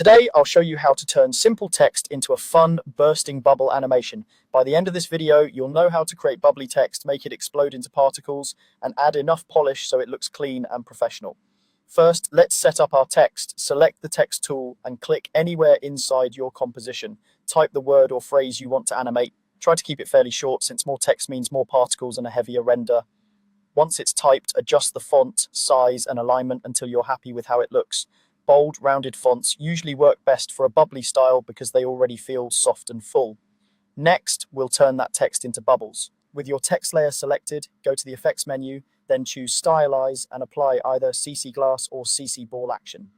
Today, I'll show you how to turn simple text into a fun, bursting bubble animation. By the end of this video, you'll know how to create bubbly text, make it explode into particles, and add enough polish so it looks clean and professional. First, let's set up our text. Select the text tool and click anywhere inside your composition. Type the word or phrase you want to animate. Try to keep it fairly short since more text means more particles and a heavier render. Once it's typed, adjust the font, size, and alignment until you're happy with how it looks. Bold, rounded fonts usually work best for a bubbly style because they already feel soft and full. Next, we'll turn that text into bubbles. With your text layer selected, go to the Effects menu, then choose Stylize and apply either CC Glass or CC Ball Action.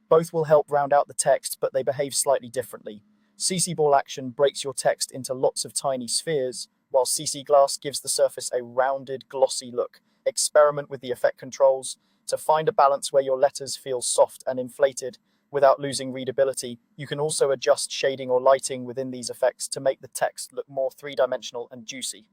Both will help round out the text, but they behave slightly differently. CC Ball Action breaks your text into lots of tiny spheres, while CC Glass gives the surface a rounded, glossy look. Experiment with the effect controls to find a balance where your letters feel soft and inflated without losing readability. You can also adjust shading or lighting within these effects to make the text look more three-dimensional and juicy.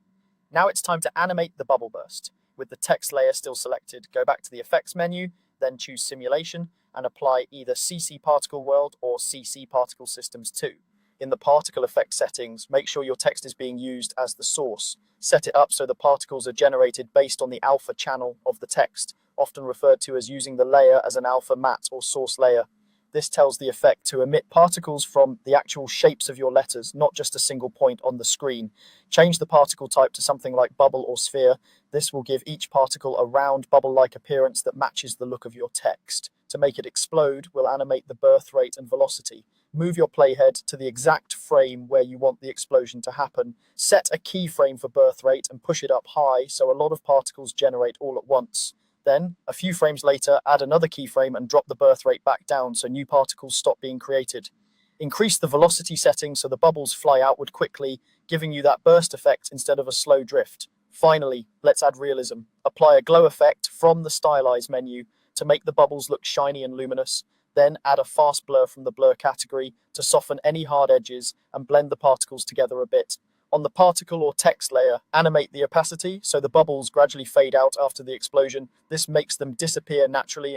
Now it's time to animate the bubble burst. With the text layer still selected, go back to the Effects menu, then choose Simulation and apply either CC Particle World or CC Particle Systems 2. In the particle effect settings, make sure your text is being used as the source. Set it up so the particles are generated based on the alpha channel of the text, often referred to as using the layer as an alpha matte or source layer. This tells the effect to emit particles from the actual shapes of your letters, not just a single point on the screen. Change the particle type to something like bubble or sphere. This will give each particle a round, bubble-like appearance that matches the look of your text. To make it explode, we'll animate the birth rate and velocity. Move your playhead to the exact frame where you want the explosion to happen. Set a keyframe for birth rate and push it up high so a lot of particles generate all at once. Then, a few frames later, add another keyframe and drop the birth rate back down so new particles stop being created. Increase the velocity setting so the bubbles fly outward quickly, giving you that burst effect instead of a slow drift. Finally, let's add realism. Apply a glow effect from the Stylize menu to make the bubbles look shiny and luminous. Then add a fast blur from the blur category to soften any hard edges and blend the particles together a bit. On the particle or text layer, animate the opacity so the bubbles gradually fade out after the explosion. This makes them disappear naturally